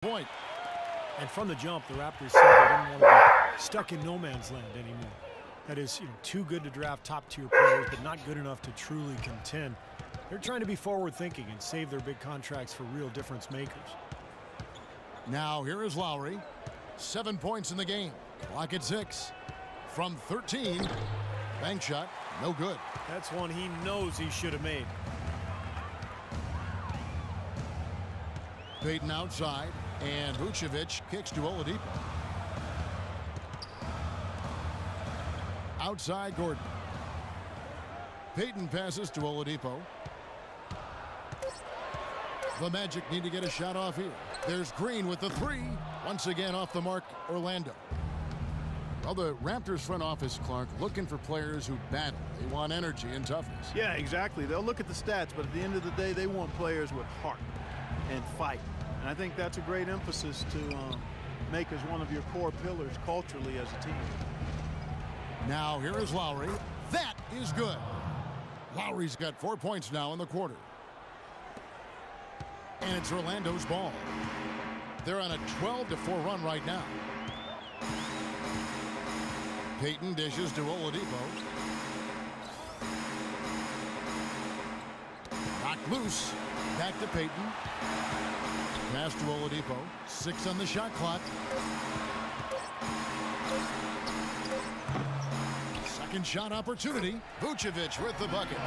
Point. And from the jump, the Raptors said they didn't want to be stuck in no man's land anymore. That is, too good to draft top-tier players, but not good enough to truly contend. They're trying to be forward-thinking and save their big contracts for real difference makers. Now here is Lowry. 7 points in the game. Clock at 6. From 13. Bank shot. No good. That's one he knows he should have made. Payton outside. And Vucevic kicks to Oladipo. Outside Gordon. Payton passes to Oladipo. The Magic need to get a shot off here. There's Green with the three. Once again off the mark, Orlando. Well, the Raptors front office, Clark, looking for players who battle. They want energy and toughness. Yeah, exactly. They'll look at the stats, but at the end of the day, they want players with heart and fight. And I think that's a great emphasis to make as one of your core pillars culturally as a team. Now here is Lowry. That is good. Lowry's got 4 points now in the quarter. And it's Orlando's ball. They're on a 12-4 run right now. Payton dishes to Oladipo. Knocked loose. Back to Payton. Pass to Oladipo. 6 on the shot clock. Second shot opportunity. Vucevic with the bucket.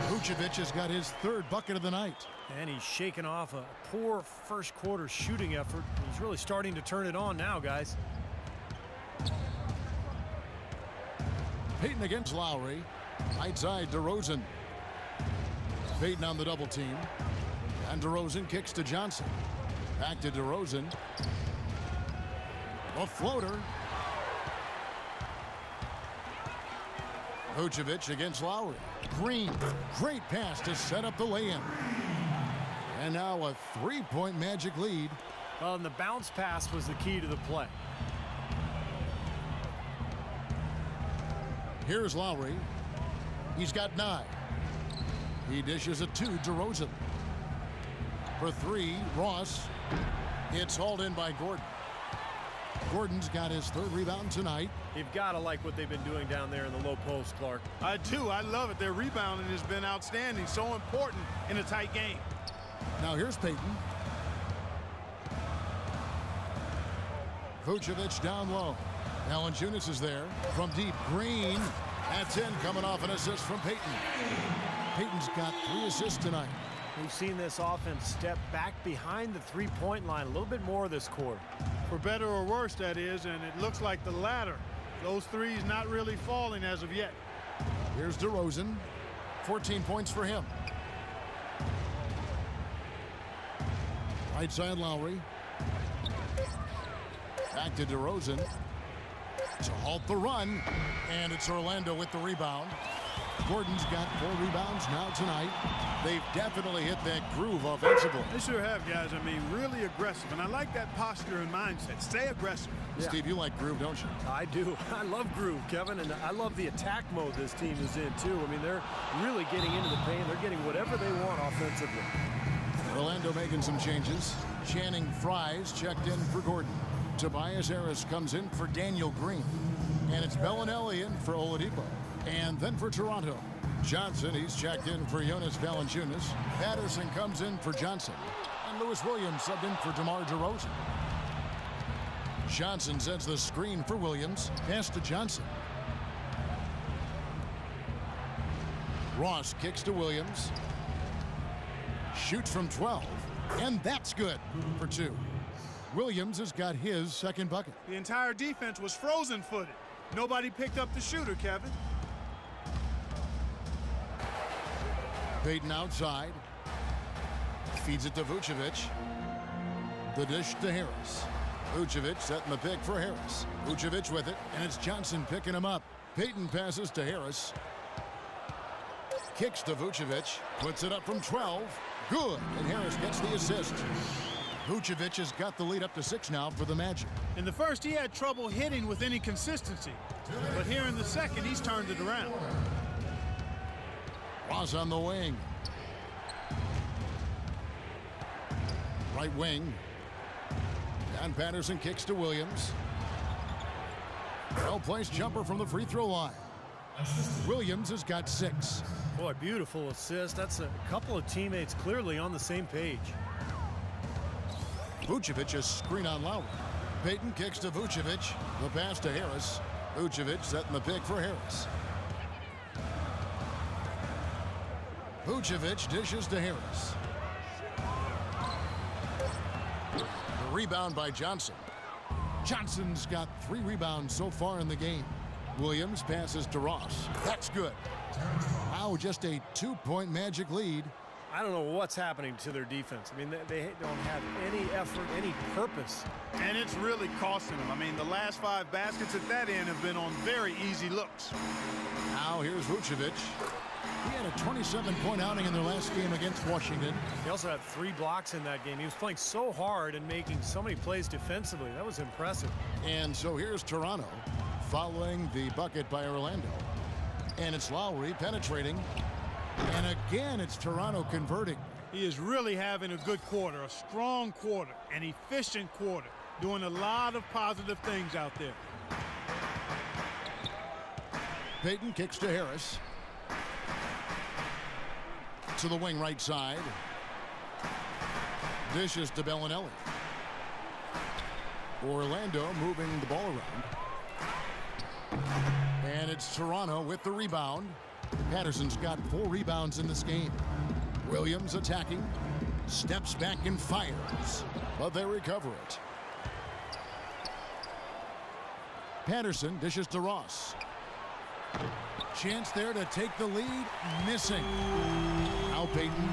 Vucevic has got his 3rd bucket of the night. And he's shaking off a poor first quarter shooting effort. He's really starting to turn it on now, guys. Payton against Lowry. Right side, DeRozan. Payton on the double team. And DeRozan kicks to Johnson. Back to DeRozan. A floater. Vucevic against Lowry. Green. Great pass to set up the lay-in. And now a 3-point Magic lead. Well, and the bounce pass was the key to the play. Here's Lowry. He's got 9. He dishes it to DeRozan. For 3, Ross. It's hauled in by Gordon. Gordon's got his 3rd rebound tonight. You've got to like what they've been doing down there in the low post, Clark. I do. I love it. Their rebounding has been outstanding. So important in a tight game. Now here's Payton. Vucevic down low. Valanciunas is there. From deep, Green. That's in, coming off an assist from Payton. Payton's got 3 assists tonight. We've seen this offense step back behind the three-point line a little bit more this quarter. For better or worse, that is, and it looks like the latter. Those threes not really falling as of yet. Here's DeRozan. 14 points for him. Right side, Lowry. Back to DeRozan. To halt the run. And it's Orlando with the rebound. Gordon's got 4 rebounds now tonight. They've definitely hit that groove offensively. They sure have, guys. I mean, really aggressive. And I like that posture and mindset. Stay aggressive. Yeah. Steve, you like groove, don't you? I do. I love groove, Kevin. And I love the attack mode this team is in, too. I mean, they're really getting into the paint. They're getting whatever they want offensively. Orlando making some changes. Channing Fries checked in for Gordon. Tobias Harris comes in for Daniel Green. And it's Bellinelli in for Oladipo. And then for Toronto, Johnson, he's checked in for Jonas Valanciunas. Patterson comes in for Johnson. And Lewis Williams subbed in for DeMar DeRozan. Johnson sends the screen for Williams. Pass to Johnson. Ross kicks to Williams. Shoots from 12. And that's good for 2. Williams has got his 2nd bucket. The entire defense was frozen-footed. Nobody picked up the shooter, Kevin. Payton outside. Feeds it to Vucevic. The dish to Harris. Vucevic setting the pick for Harris. Vucevic with it, and it's Johnson picking him up. Payton passes to Harris. Kicks to Vucevic. Puts it up from 12. Good, and Harris gets the assist. Vucevic has got the lead up to 6 now for the Magic. In the first, he had trouble hitting with any consistency. But here in the second, he's turned it around. Ross on the wing. Right wing. And Patterson kicks to Williams. Well-placed jumper from the free throw line. Williams has got 6. Boy, beautiful assist. That's a couple of teammates clearly on the same page. Vucevic is screen on Lowry. Payton kicks to Vucevic. The pass to Harris. Vucevic setting the pick for Harris. Vucevic dishes to Harris. The rebound by Johnson. Johnson's got 3 rebounds so far in the game. Williams passes to Ross. That's good. Now just a 2-point Magic lead. I don't know what's happening to their defense. I mean, they don't have any effort, any purpose. And it's really costing them. I mean, the last 5 baskets at that end have been on very easy looks. Now here's Vucevic. He had a 27-point outing in their last game against Washington. He also had 3 blocks in that game. He was playing so hard and making so many plays defensively. That was impressive. And so here's Toronto following the bucket by Orlando. And it's Lowry penetrating. And again, it's Toronto converting. He is really having a good quarter, a strong quarter, an efficient quarter, doing a lot of positive things out there. Payton kicks to Harris. To the wing right side. Dishes to Bellinelli. Orlando moving the ball around. And it's Toronto with the rebound. Patterson's got 4 rebounds in this game. Williams attacking. Steps back and fires. But they recover it. Patterson dishes to Ross. Chance there to take the lead. Missing. Now Payton.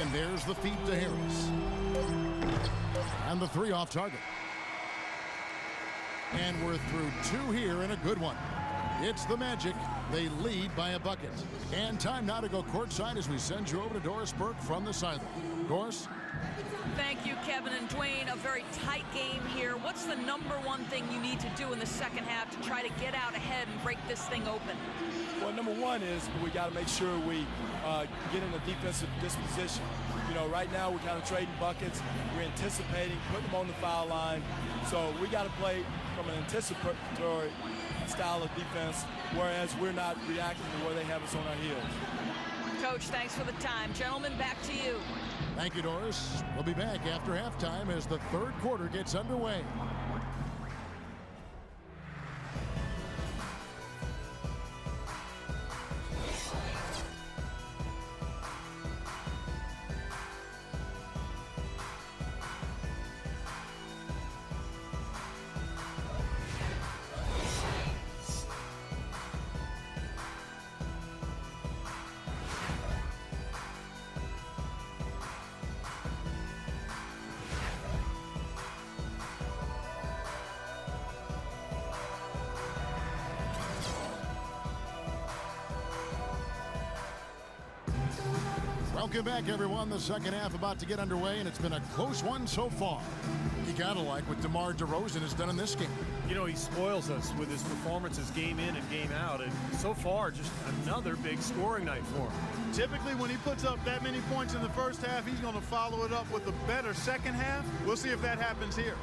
And there's the feed to Harris. And the 3 off target. And we're through 2 here and a good one. It's the Magic. They lead by a bucket. And time now to go courtside as we send you over to Doris Burke from the sideline. Doris? Thank you, Kevin and Dwayne. A very tight game here. What's the #1 thing you need to do in the second half to try to get out ahead and break this thing open? Well, #1 is we got to make sure we get in a defensive disposition. You know, right now we're kind of trading buckets. We're anticipating, putting them on the foul line. So we got to play from an anticipatory style of defense, whereas we're not reacting to where they have us on our heels. Coach, thanks for the time. Gentlemen, back to you. Thank you, Doris. We'll be back after halftime as the 3rd quarter gets underway. Welcome back, everyone. The second half about to get underway, and it's been a close one so far. You gotta like what DeMar DeRozan has done in this game. You know, he spoils us with his performances game in and game out, and so far, just another big scoring night for him. Typically, when he puts up that many points in the first half, he's going to follow it up with a better second half. We'll see if that happens here.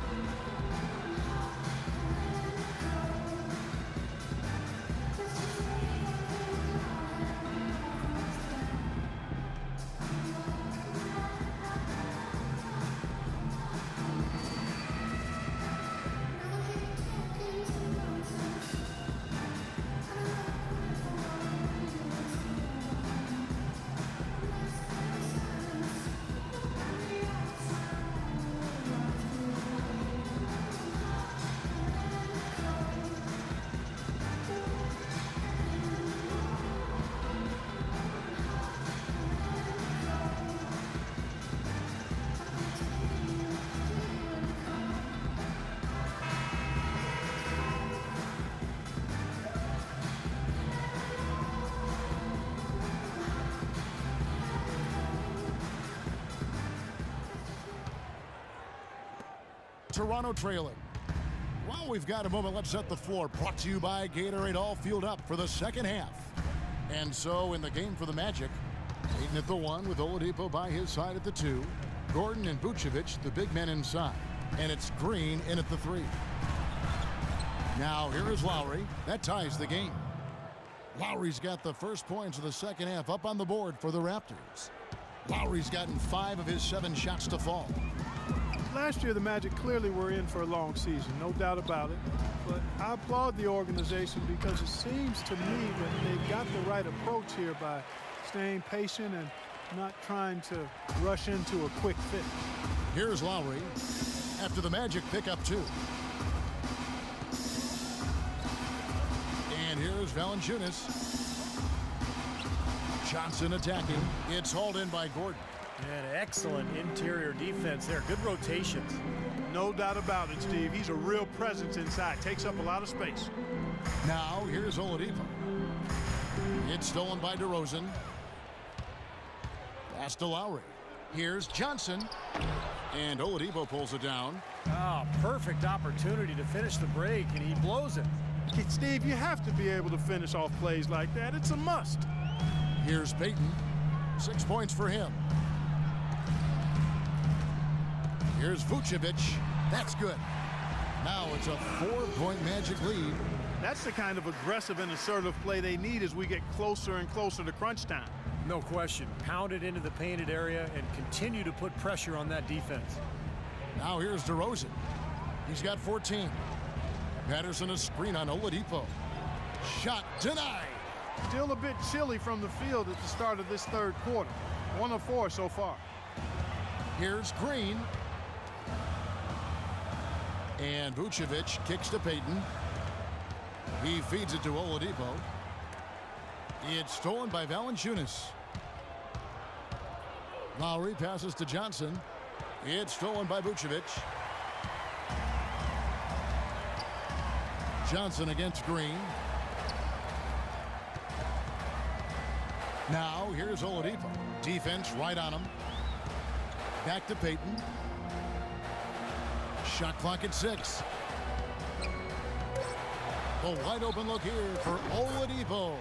Toronto trailing. While we've got a moment, let's set the floor. Brought to you by Gatorade, all fueled up for the second half. And so in the game for the Magic, Payton at the 1 with Oladipo by his side at the 2. Gordon and Vucevic, the big men inside. And it's Green in at the 3. Now here is Lowry. That ties the game. Lowry's got the first points of the second half up on the board for the Raptors. Lowry's gotten 5 of his 7 shots to fall. Last year, the Magic clearly were in for a long season, no doubt about it. But I applaud the organization because it seems to me that they've got the right approach here by staying patient and not trying to rush into a quick fix. Here's Lowry after the Magic pick up 2. And here's Valanciunas. Johnson attacking. It's hauled in by Gordon. And excellent interior defense there. Good rotations. No doubt about it, Steve. He's a real presence inside. Takes up a lot of space. Now here's Oladipo. It's stolen by DeRozan. Pass to Lowry. Here's Johnson. And Oladipo pulls it down. Oh, perfect opportunity to finish the break, and he blows it. Steve, you have to be able to finish off plays like that. It's a must. Here's Payton. 6 points for him. Here's Vucevic. That's good. Now it's a 4-point Magic lead. That's the kind of aggressive and assertive play they need as we get closer and closer to crunch time. No question. Pound it into the painted area and continue to put pressure on that defense. Now here's DeRozan. He's got 14. Patterson a screen on Oladipo. Shot denied. Still a bit chilly from the field at the start of this third quarter. 1 of 4 so far. Here's Green. And Vucevic kicks to Payton. He feeds it to Oladipo. It's stolen by Valanciunas. Lowry passes to Johnson. It's stolen by Vucevic. Johnson against Green. Now here's Oladipo. Defense right on him. Back to Payton. Shot clock at 6. A wide open look here for Oladipo.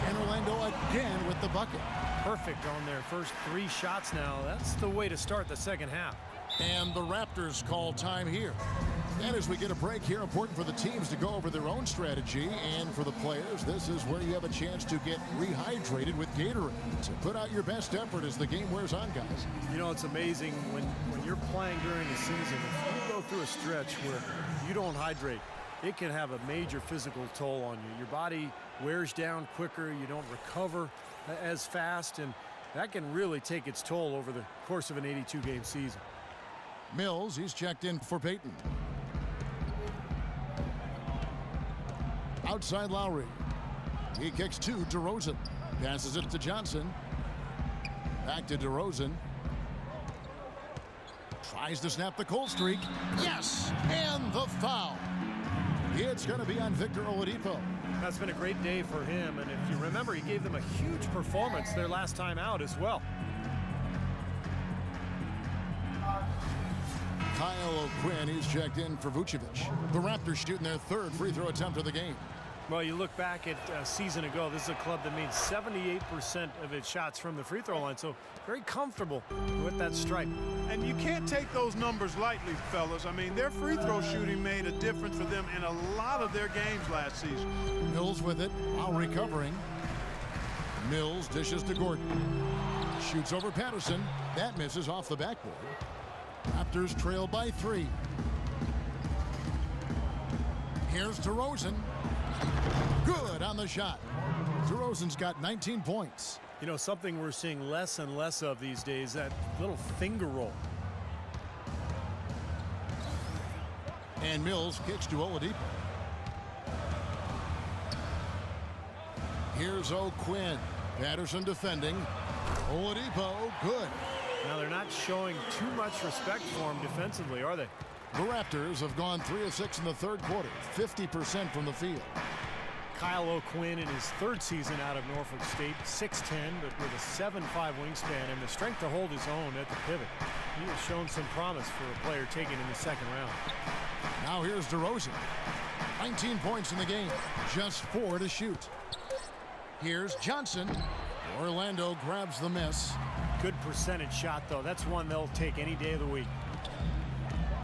And Orlando again with the bucket. Perfect on their first 3 shots now. That's the way to start the second half. And the Raptors call time here. And as we get a break here, important for the teams to go over their own strategy. And for the players, this is where you have a chance to get rehydrated with Gatorade. So put out your best effort as the game wears on, guys. You know, it's amazing when you're playing during the season, if you go through a stretch where you don't hydrate, it can have a major physical toll on you. Your body wears down quicker, you don't recover as fast, and that can really take its toll over the course of an 82-game season. Mills, he's checked in for Payton. Outside Lowry. He kicks to DeRozan. Passes it to Johnson. Back to DeRozan. Tries to snap the cold streak. Yes! And the foul. It's going to be on Victor Oladipo. That's been a great day for him, and if you remember, he gave them a huge performance their last time out as well. Kyle O'Quinn, he's checked in for Vucevic. The Raptors shooting their 3rd free throw attempt of the game. Well, you look back at a season ago, this is a club that made 78% of its shots from the free throw line, so very comfortable with that stripe. And you can't take those numbers lightly, fellas. I mean, their free throw shooting made a difference for them in a lot of their games last season. Mills with it, while recovering. Mills dishes to Gordon. Shoots over Patterson. That misses off the backboard. Raptors trail by 3. Here's DeRozan. Good on the shot. DeRozan's got 19 points. You know, something we're seeing less and less of these days, that little finger roll. And Mills kicks to Oladipo. Here's O'Quinn. Patterson defending. Oladipo, good. Now, they're not showing too much respect for him defensively, are they? The Raptors have gone 3 of 6 in the third quarter, 50% from the field. Kyle O'Quinn in his 3rd season out of Norfolk State, 6'10", but with a 7'5" wingspan and the strength to hold his own at the pivot. He has shown some promise for a player taken in the 2nd round. Now here's DeRozan. 19 points in the game, just 4 to shoot. Here's Johnson. Orlando grabs the miss. Good percentage shot, though. That's one they'll take any day of the week.